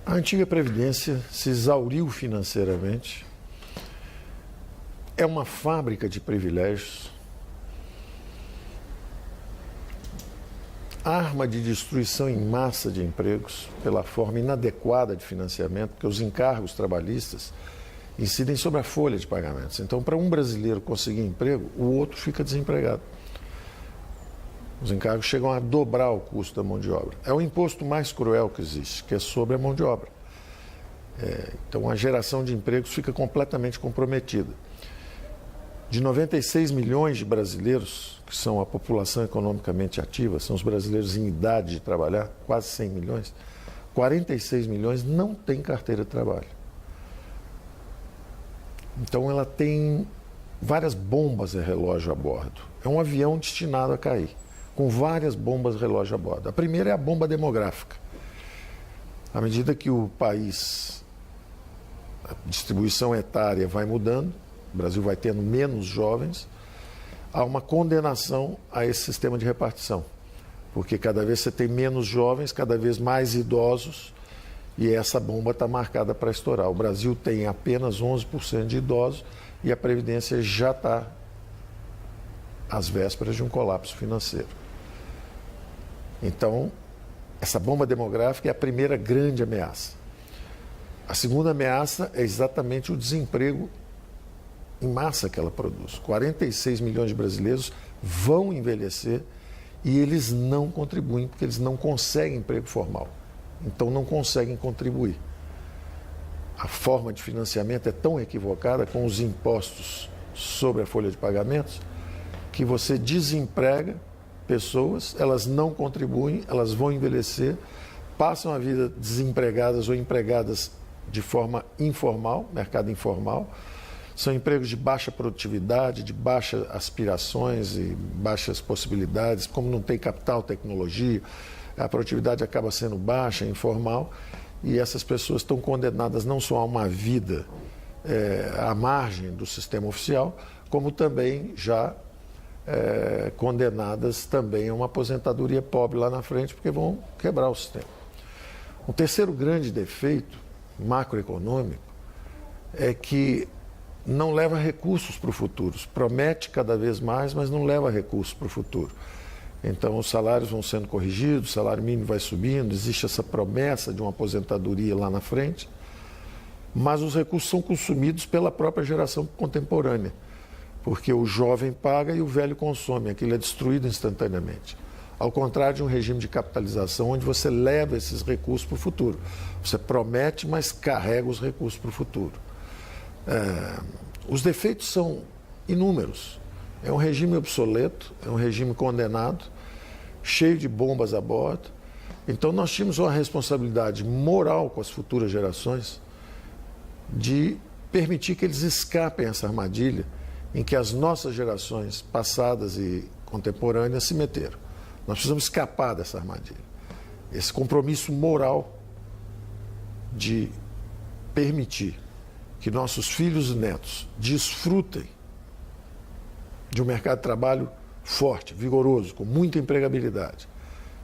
A antiga Previdência se exauriu financeiramente, é uma fábrica de privilégios, arma de destruição em massa de empregos pela forma inadequada de financiamento, porque os encargos trabalhistas incidem sobre a folha de pagamentos. Então, para um brasileiro conseguir emprego, o outro fica desempregado. Os encargos chegam a dobrar o custo da mão de obra. É o imposto mais cruel que existe, que é sobre a mão de obra. Então, a geração de empregos fica completamente comprometida. De 96 milhões de brasileiros, que são a população economicamente ativa, são os brasileiros em idade de trabalhar, quase 100 milhões, 46 milhões não têm carteira de trabalho. Então, ela tem várias bombas relógio a bordo. É um avião destinado a cair, com várias bombas relógio a bordo. A primeira é a bomba demográfica. À medida que o país, a distribuição etária vai mudando, o Brasil vai tendo menos jovens, há uma condenação a esse sistema de repartição. Porque cada vez você tem menos jovens, cada vez mais idosos, e essa bomba está marcada para estourar. O Brasil tem apenas 11% de idosos e a Previdência já está às vésperas de um colapso financeiro. Então, essa bomba demográfica é a primeira grande ameaça. A segunda ameaça é exatamente o desemprego em massa que ela produz. 46 milhões de brasileiros vão envelhecer e eles não contribuem, porque eles não conseguem emprego formal. Então, não conseguem contribuir. A forma de financiamento é tão equivocada com os impostos sobre a folha de pagamentos que você desemprega pessoas, elas não contribuem, elas vão envelhecer, passam a vida desempregadas ou empregadas de forma informal, mercado informal. São empregos de baixa produtividade, de baixas aspirações e baixas possibilidades. Como não tem capital, tecnologia, a produtividade acaba sendo baixa, informal, e essas pessoas estão condenadas não só a uma vida à margem do sistema oficial, como também já condenadas também a uma aposentadoria pobre lá na frente, porque vão quebrar o sistema. Um terceiro grande defeito macroeconômico é que não leva recursos para o futuro. Promete cada vez mais, mas não leva recursos para o futuro. Então, os salários vão sendo corrigidos, o salário mínimo vai subindo, existe essa promessa de uma aposentadoria lá na frente, mas os recursos são consumidos pela própria geração contemporânea, porque o jovem paga e o velho consome, aquilo é destruído instantaneamente. Ao contrário de um regime de capitalização, onde você leva esses recursos para o futuro. Você promete, mas carrega os recursos para o futuro. Os defeitos são inúmeros. É um regime obsoleto, é um regime condenado, cheio de bombas a bordo. Então, nós tínhamos uma responsabilidade moral com as futuras gerações de permitir que eles escapem essa armadilha em que as nossas gerações passadas e contemporâneas se meteram. Nós precisamos escapar dessa armadilha. Esse compromisso moral de permitir que nossos filhos e netos desfrutem de um mercado de trabalho forte, vigoroso, com muita empregabilidade.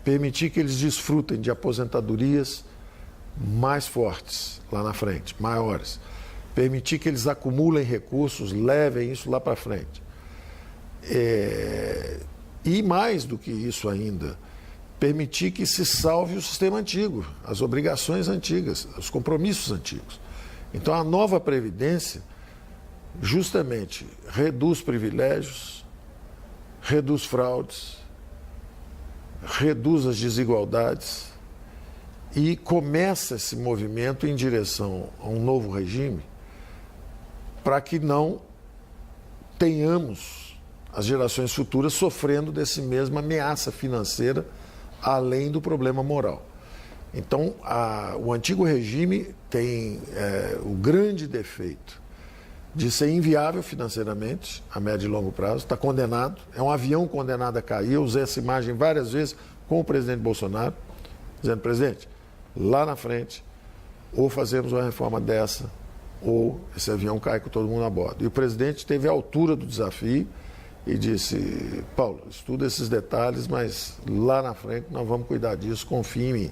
Permitir que eles desfrutem de aposentadorias mais fortes lá na frente, maiores. Permitir que eles acumulem recursos, levem isso lá para frente. E mais do que isso ainda, permitir que se salve o sistema antigo, as obrigações antigas, os compromissos antigos. Então, a nova Previdência justamente reduz privilégios, reduz fraudes, reduz as desigualdades e começa esse movimento em direção a um novo regime para que não tenhamos as gerações futuras sofrendo dessa mesma ameaça financeira, além do problema moral. Então, o antigo regime tem o grande defeito de ser inviável financeiramente, a médio e longo prazo, está condenado, é um avião condenado a cair. Eu usei essa imagem várias vezes com o presidente Bolsonaro, dizendo: presidente, lá na frente, ou fazemos uma reforma dessa, ou esse avião cai com todo mundo a bordo. E o presidente teve a altura do desafio e disse: Paulo, estuda esses detalhes, mas lá na frente nós vamos cuidar disso, confie em mim.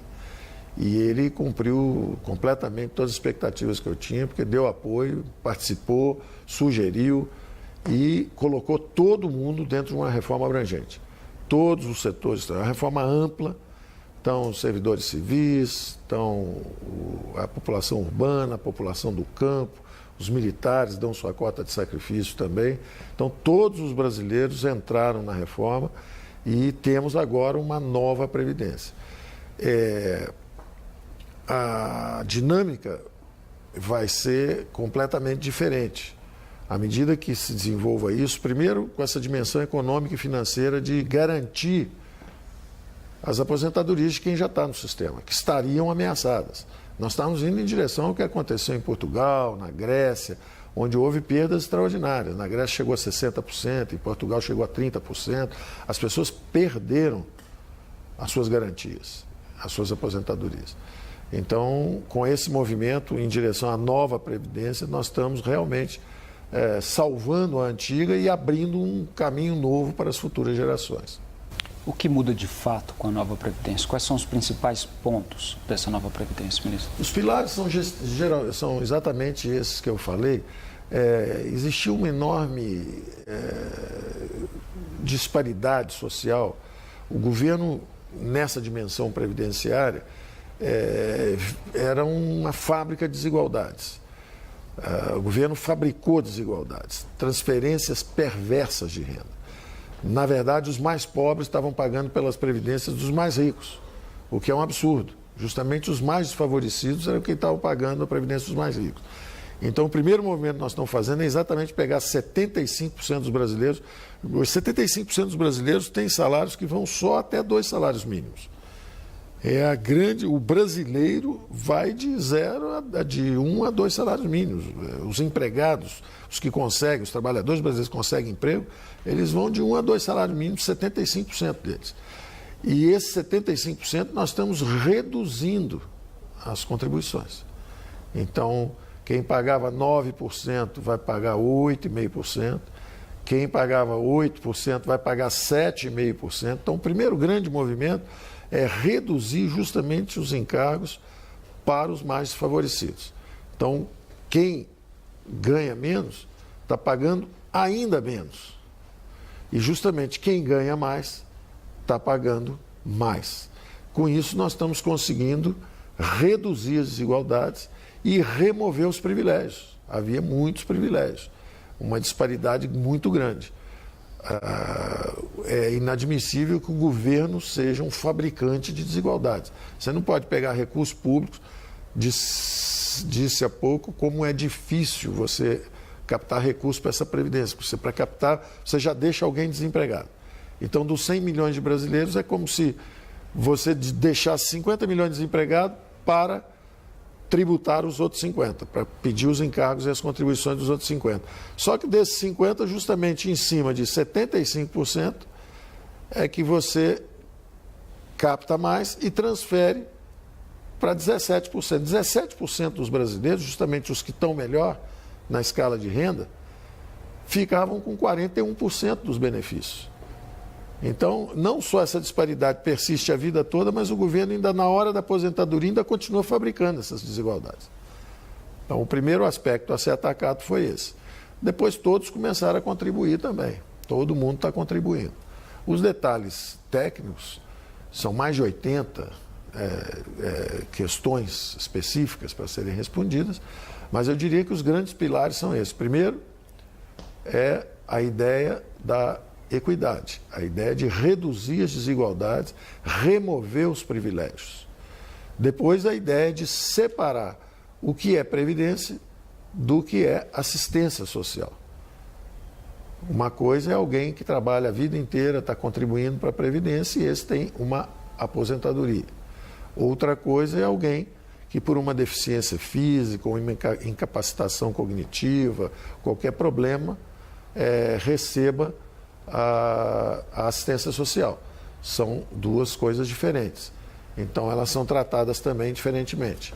E ele cumpriu completamente todas as expectativas que eu tinha, porque deu apoio, participou, sugeriu e colocou todo mundo dentro de uma reforma abrangente. Todos os setores, uma reforma ampla, estão os servidores civis, estão a população urbana, a população do campo, os militares dão sua cota de sacrifício também. Então, todos os brasileiros entraram na reforma e temos agora uma nova Previdência. A dinâmica vai ser completamente diferente. À medida que se desenvolva isso, primeiro com essa dimensão econômica e financeira de garantir as aposentadorias de quem já está no sistema, que estariam ameaçadas. Nós estamos indo em direção ao que aconteceu em Portugal, na Grécia, onde houve perdas extraordinárias. Na Grécia chegou a 60%, em Portugal chegou a 30%. As pessoas perderam as suas garantias, as suas aposentadorias. Então, com esse movimento em direção à nova Previdência, nós estamos realmente salvando a antiga e abrindo um caminho novo para as futuras gerações. O que muda de fato com a nova Previdência? Quais são os principais pontos dessa nova Previdência, ministro? Os pilares são exatamente esses que eu falei. Existiu uma enorme disparidade social. O governo, nessa dimensão previdenciária, era uma fábrica de desigualdades. O governo fabricou desigualdades, transferências perversas de renda. Na verdade, os mais pobres estavam pagando pelas previdências dos mais ricos, o que é um absurdo. Justamente os mais desfavorecidos eram quem estavam pagando a previdência dos mais ricos. Então, o primeiro movimento que nós estamos fazendo é exatamente pegar 75% dos brasileiros. Os 75% dos brasileiros têm salários que vão só até 2 salários mínimos. O brasileiro vai de 1 a 2 salários mínimos. Os empregados, os que conseguem, os trabalhadores brasileiros que conseguem emprego, eles vão de 1 a 2 salários mínimos, 75% deles. E esses 75% nós estamos reduzindo as contribuições. Então, quem pagava 9% vai pagar 8,5%, quem pagava 8% vai pagar 7,5%. Então, o primeiro grande movimento é reduzir justamente os encargos para os mais desfavorecidos. Então, quem ganha menos está pagando ainda menos. E justamente quem ganha mais está pagando mais. Com isso, nós estamos conseguindo reduzir as desigualdades e remover os privilégios. Havia muitos privilégios, uma disparidade muito grande. É inadmissível que o governo seja um fabricante de desigualdades. Você não pode pegar recursos públicos, disse há pouco, como é difícil você captar recursos para essa previdência. Para captar, você já deixa alguém desempregado. Então, dos 100 milhões de brasileiros, é como se você deixasse 50 milhões desempregados para tributar os outros 50, para pedir os encargos e as contribuições dos outros 50. Só que desses 50, justamente em cima de 75%, é que você capta mais e transfere para 17%. 17% dos brasileiros, justamente os que estão melhor na escala de renda, ficavam com 41% dos benefícios. Então, não só essa disparidade persiste a vida toda, mas o governo ainda na hora da aposentadoria ainda continua fabricando essas desigualdades. Então, o primeiro aspecto a ser atacado foi esse. Depois todos começaram a contribuir também. Todo mundo está contribuindo. Os detalhes técnicos são mais de 80 questões específicas para serem respondidas, mas eu diria que os grandes pilares são esses. Primeiro, é a ideia da equidade, a ideia de reduzir as desigualdades, remover os privilégios. Depois, a ideia de separar o que é previdência do que é assistência social. Uma coisa é alguém que trabalha a vida inteira, está contribuindo para a previdência e esse tem uma aposentadoria. Outra coisa é alguém que por uma deficiência física ou incapacitação cognitiva, qualquer problema, receba a assistência social. São duas coisas diferentes. Então, elas são tratadas também diferentemente.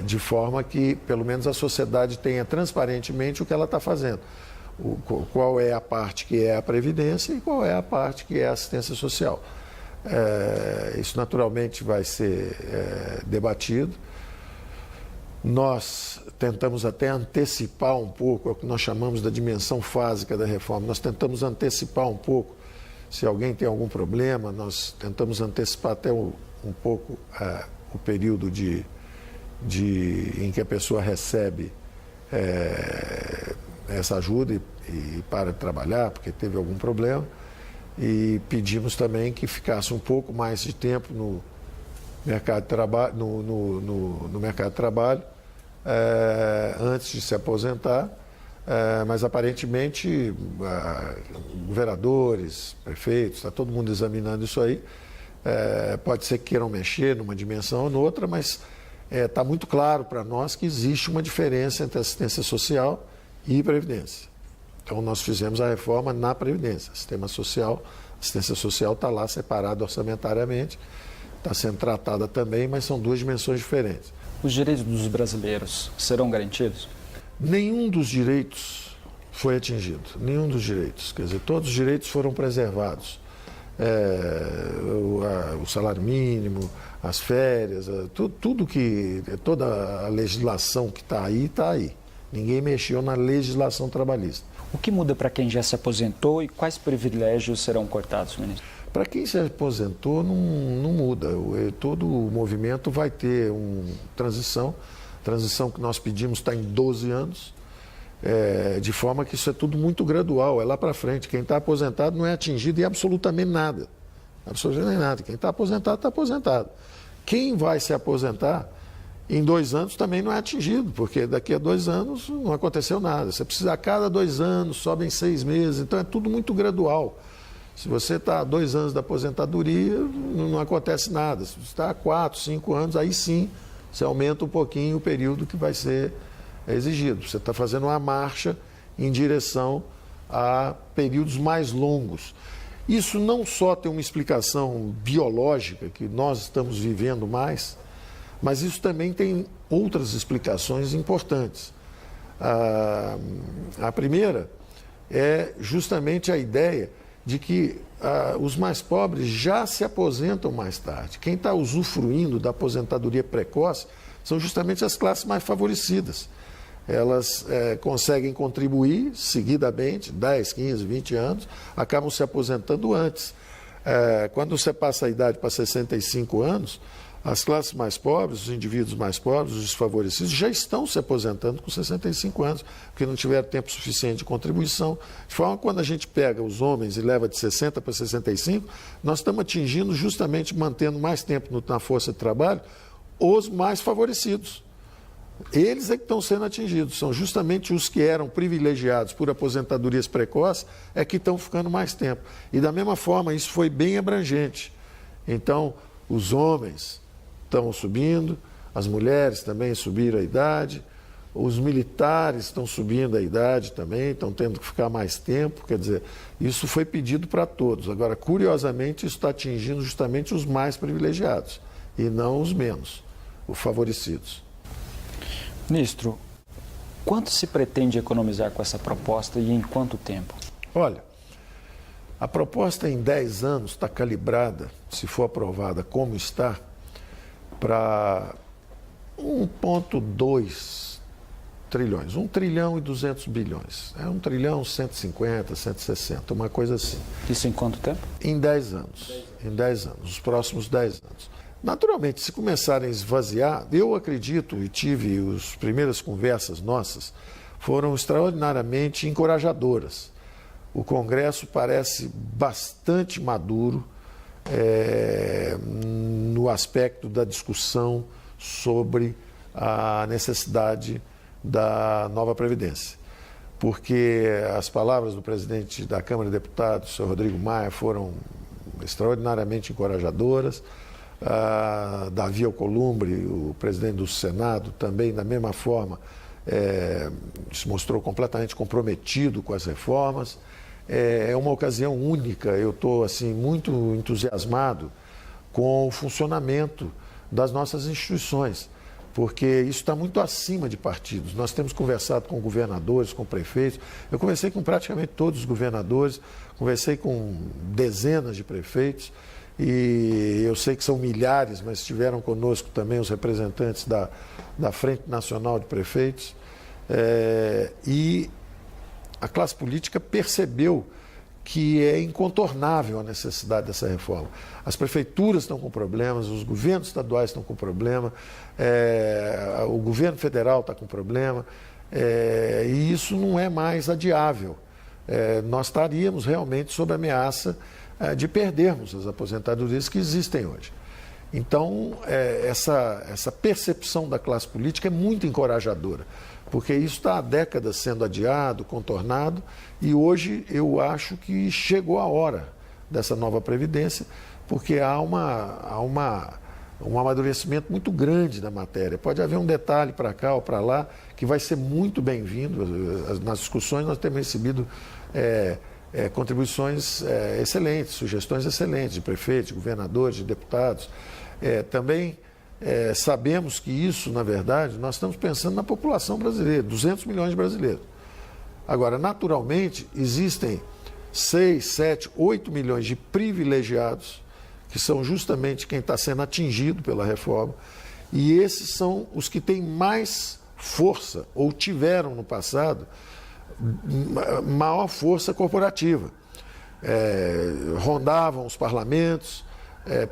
De forma que, pelo menos, a sociedade tenha transparentemente o que ela está fazendo. Qual é a parte que é a previdência e qual é a parte que é a assistência social. Isso naturalmente vai ser debatido. Nós tentamos até antecipar um pouco, é o que nós chamamos da dimensão fásica da reforma. Nós tentamos antecipar um pouco, se alguém tem algum problema, nós tentamos antecipar até um pouco o período em que a pessoa recebe essa ajuda e para de trabalhar porque teve algum problema. E pedimos também que ficasse um pouco mais de tempo no mercado de trabalho, no mercado de trabalho antes de se aposentar, mas aparentemente governadores, prefeitos, está todo mundo examinando isso aí. Pode ser que queiram mexer numa dimensão ou noutra, mas está muito claro para nós que existe uma diferença entre assistência social e previdência. Então nós fizemos a reforma na previdência, sistema social, assistência social está lá separada orçamentariamente, está sendo tratada também, mas são duas dimensões diferentes. Os direitos dos brasileiros serão garantidos? Nenhum dos direitos foi atingido, nenhum dos direitos. Quer dizer, todos os direitos foram preservados. O salário mínimo, as férias, toda a legislação que está aí. Ninguém mexeu na legislação trabalhista. O que muda para quem já se aposentou e quais privilégios serão cortados, ministro? Para quem se aposentou, não muda. Todo o movimento vai ter uma transição. A transição que nós pedimos está em 12 anos, de forma que isso é tudo muito gradual, é lá para frente. Quem está aposentado não é atingido em absolutamente nada. Absolutamente nada. Quem está aposentado, está aposentado. Quem vai se aposentar em 2 anos também não é atingido, porque daqui a 2 anos não aconteceu nada. Você precisa a cada 2 anos, sobe em 6 meses, então é tudo muito gradual. Se você está há 2 anos da aposentadoria, não acontece nada. Se você está há 4, 5 anos, aí sim você aumenta um pouquinho o período que vai ser exigido. Você está fazendo uma marcha em direção a períodos mais longos. Isso não só tem uma explicação biológica, que nós estamos vivendo mais, mas isso também tem outras explicações importantes. A primeira é justamente a ideia de que os mais pobres já se aposentam mais tarde. Quem está usufruindo da aposentadoria precoce são justamente as classes mais favorecidas. Elas conseguem contribuir seguidamente, 10, 15, 20 anos, acabam se aposentando antes. Quando você passa a idade para 65 anos, as classes mais pobres, os indivíduos mais pobres, os desfavorecidos, já estão se aposentando com 65 anos, porque não tiveram tempo suficiente de contribuição. De forma que quando a gente pega os homens e leva de 60 para 65, nós estamos atingindo, justamente mantendo mais tempo na força de trabalho, os mais favorecidos. Eles é que estão sendo atingidos, são justamente os que eram privilegiados por aposentadorias precoces, é que estão ficando mais tempo. E da mesma forma, isso foi bem abrangente. Então, os homens estão subindo, as mulheres também subiram a idade, os militares estão subindo a idade também, estão tendo que ficar mais tempo, quer dizer, isso foi pedido para todos. Agora, curiosamente, isso está atingindo justamente os mais privilegiados e não os menos, os favorecidos. Ministro, quanto se pretende economizar com essa proposta e em quanto tempo? Olha, a proposta em 10 anos está calibrada, se for aprovada como está, para 1,2 trilhões, 1 trilhão e 200 bilhões. 1 trilhão 150, 160, uma coisa assim. Isso em quanto tempo? Em 10 anos. Em 10 anos, os próximos 10 anos. Naturalmente, se começarem a esvaziar, eu acredito, e tive as primeiras conversas nossas, foram extraordinariamente encorajadoras. O Congresso parece bastante maduro no aspecto da discussão sobre a necessidade da nova Previdência. Porque as palavras do presidente da Câmara de Deputados, o senhor Rodrigo Maia, foram extraordinariamente encorajadoras. Davi Alcolumbre, o presidente do Senado, também, da mesma forma, se mostrou completamente comprometido com as reformas. É uma ocasião única, eu estou assim, muito entusiasmado com o funcionamento das nossas instituições, porque isso está muito acima de partidos. Nós temos conversado com governadores, com prefeitos, eu conversei com praticamente todos os governadores, conversei com dezenas de prefeitos, e eu sei que são milhares, mas estiveram conosco também os representantes da Frente Nacional de Prefeitos, e a classe política percebeu que é incontornável a necessidade dessa reforma. As prefeituras estão com problemas, os governos estaduais estão com problema, o governo federal está com problema, e isso não é mais adiável. Nós estaríamos realmente sob ameaça de perdermos as aposentadorias que existem hoje. Então, essa percepção da classe política é muito encorajadora, porque isso está há décadas sendo adiado, contornado, e hoje eu acho que chegou a hora dessa nova Previdência, porque há um amadurecimento muito grande da matéria. Pode haver um detalhe para cá ou para lá que vai ser muito bem-vindo. Nas discussões nós temos recebido contribuições excelentes, sugestões excelentes de prefeitos, de governadores, de deputados. Também sabemos que isso, na verdade, nós estamos pensando na população brasileira, 200 milhões de brasileiros. Agora, naturalmente, existem 6, 7, 8 milhões de privilegiados, que são justamente quem está sendo atingido pela reforma, e esses são os que têm mais força, ou tiveram no passado, maior força corporativa. Rondavam os parlamentos,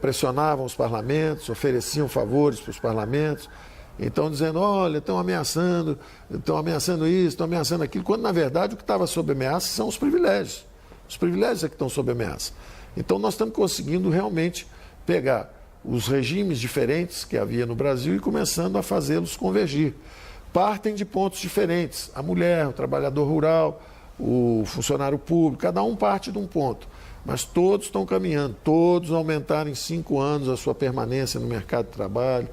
pressionavam os parlamentos, ofereciam favores para os parlamentos, então dizendo, olha, estão ameaçando isso, estão ameaçando aquilo, quando na verdade o que estava sob ameaça são os privilégios. Os privilégios é que estão sob ameaça. Então nós estamos conseguindo realmente pegar os regimes diferentes que havia no Brasil e começando a fazê-los convergir. Partem de pontos diferentes. A mulher, o trabalhador rural, o funcionário público, cada um parte de um ponto. Mas todos estão caminhando, todos aumentaram em 5 anos a sua permanência no mercado de trabalho,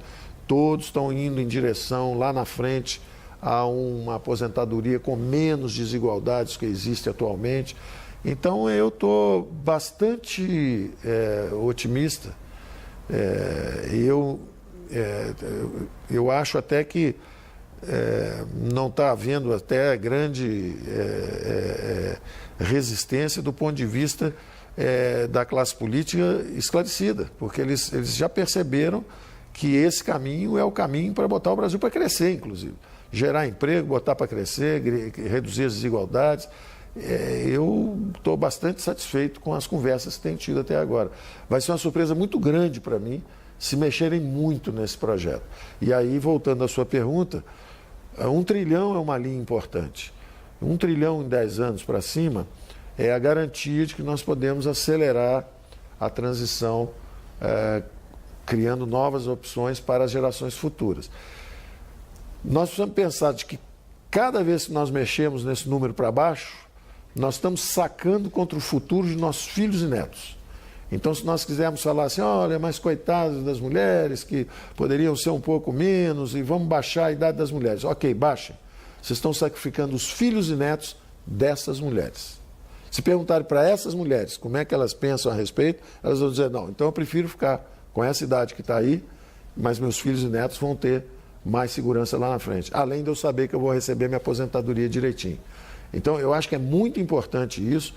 todos estão indo em direção, lá na frente, a uma aposentadoria com menos desigualdades que existe atualmente. Então, eu estou bastante otimista. Eu acho até que não está havendo até grande resistência do ponto de vista da classe política esclarecida, porque eles já perceberam que esse caminho é o caminho para botar o Brasil para crescer, inclusive. Gerar emprego, botar para crescer, reduzir as desigualdades. Eu estou bastante satisfeito com as conversas que tenho tido até agora. Vai ser uma surpresa muito grande para mim se mexerem muito nesse projeto. E aí, voltando à sua pergunta, 1 trilhão é uma linha importante. 1 trilhão em 10 anos para cima é a garantia de que nós podemos acelerar a transição, criando novas opções para as gerações futuras. Nós precisamos pensar de que cada vez que nós mexemos nesse número para baixo, nós estamos sacando contra o futuro de nossos filhos e netos. Então, se nós quisermos falar assim, olha, mas coitados das mulheres, que poderiam ser um pouco menos, e vamos baixar a idade das mulheres. Ok, baixem. Vocês estão sacrificando os filhos e netos dessas mulheres. Se perguntarem para essas mulheres como é que elas pensam a respeito, elas vão dizer, não, então eu prefiro ficar com essa idade que está aí, mas meus filhos e netos vão ter mais segurança lá na frente. Além de eu saber que eu vou receber minha aposentadoria direitinho. Então, eu acho que é muito importante isso.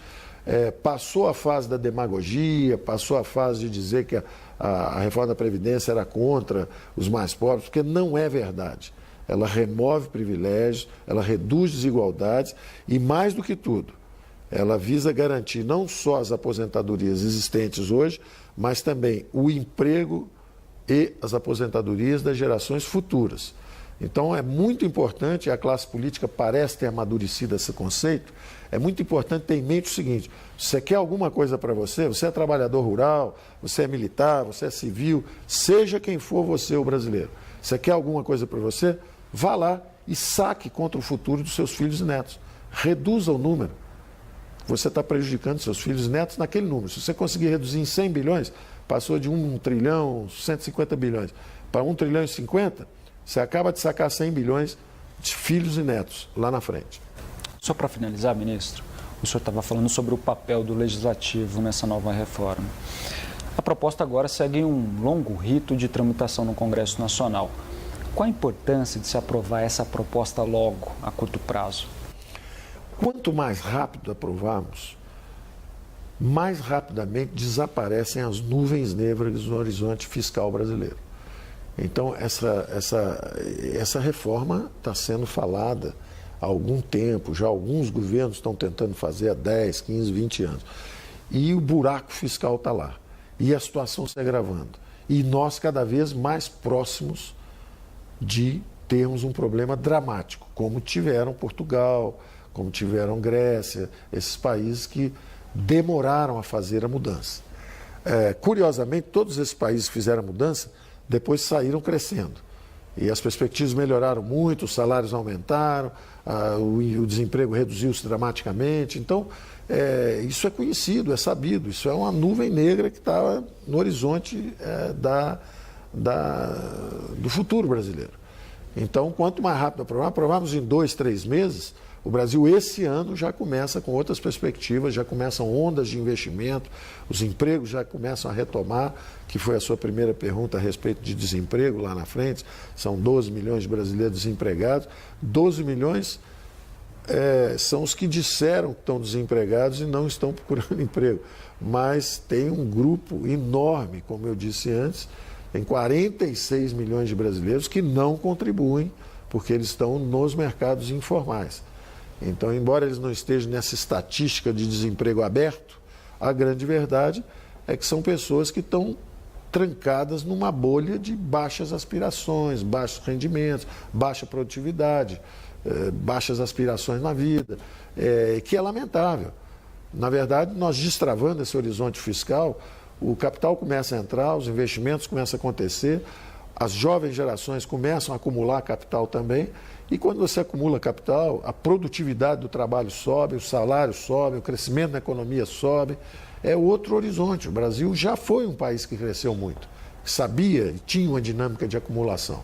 Passou a fase da demagogia, passou a fase de dizer que a reforma da Previdência era contra os mais pobres, porque não é verdade. Ela remove privilégios, ela reduz desigualdades e, mais do que tudo, ela visa garantir não só as aposentadorias existentes hoje, mas também o emprego e as aposentadorias das gerações futuras. Então, é muito importante, a classe política parece ter amadurecido esse conceito, é muito importante ter em mente o seguinte, se você quer alguma coisa para você é trabalhador rural, você é militar, você é civil, seja quem for você, o brasileiro, você quer alguma coisa para você, vá lá e saque contra o futuro dos seus filhos e netos. Reduza o número. Você está prejudicando seus filhos e netos naquele número. Se você conseguir reduzir em 100 bilhões, passou de 1 trilhão, 150 bilhões, para 1 trilhão e 50, você acaba de sacar 100 bilhões de filhos e netos lá na frente. Só para finalizar, ministro, o senhor estava falando sobre o papel do Legislativo nessa nova reforma. A proposta agora segue um longo rito de tramitação no Congresso Nacional. Qual a importância de se aprovar essa proposta logo, a curto prazo? Quanto mais rápido aprovarmos, mais rapidamente desaparecem as nuvens negras no horizonte fiscal brasileiro. Então, essa reforma está sendo falada há algum tempo, já alguns governos estão tentando fazer há 10, 15, 20 anos. E o buraco fiscal está lá. E a situação se agravando. E nós cada vez mais próximos de termos um problema dramático, como tiveram Portugal, como tiveram Grécia, esses países que demoraram a fazer a mudança. Curiosamente, todos esses países que fizeram a mudança depois saíram crescendo. E as perspectivas melhoraram muito, os salários aumentaram, o desemprego reduziu-se dramaticamente. Então, isso é conhecido, é sabido, isso é uma nuvem negra que está no horizonte do futuro brasileiro. Então, quanto mais rápido aprovamos em 2, 3 meses, o Brasil esse ano já começa com outras perspectivas, já começam ondas de investimento, os empregos já começam a retomar, que foi a sua primeira pergunta a respeito de desemprego lá na frente, são 12 milhões de brasileiros desempregados, 12 milhões são os que disseram que estão desempregados e não estão procurando emprego, mas tem um grupo enorme, como eu disse antes, tem 46 milhões de brasileiros que não contribuem, porque eles estão nos mercados informais. Então, embora eles não estejam nessa estatística de desemprego aberto, a grande verdade é que são pessoas que estão trancadas numa bolha de baixas aspirações, baixos rendimentos, baixa produtividade, baixas aspirações na vida, que é lamentável. Na verdade, nós destravando esse horizonte fiscal, o capital começa a entrar, os investimentos começam a acontecer, as jovens gerações começam a acumular capital também, e quando você acumula capital, a produtividade do trabalho sobe, o salário sobe, o crescimento da economia sobe, é outro horizonte. O Brasil já foi um país que cresceu muito, que sabia e tinha uma dinâmica de acumulação.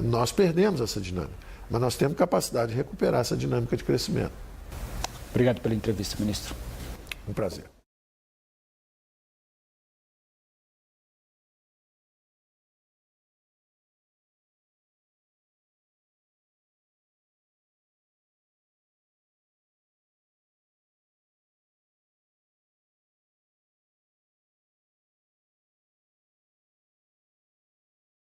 Nós perdemos essa dinâmica, mas nós temos capacidade de recuperar essa dinâmica de crescimento. Obrigado pela entrevista, ministro. Um prazer.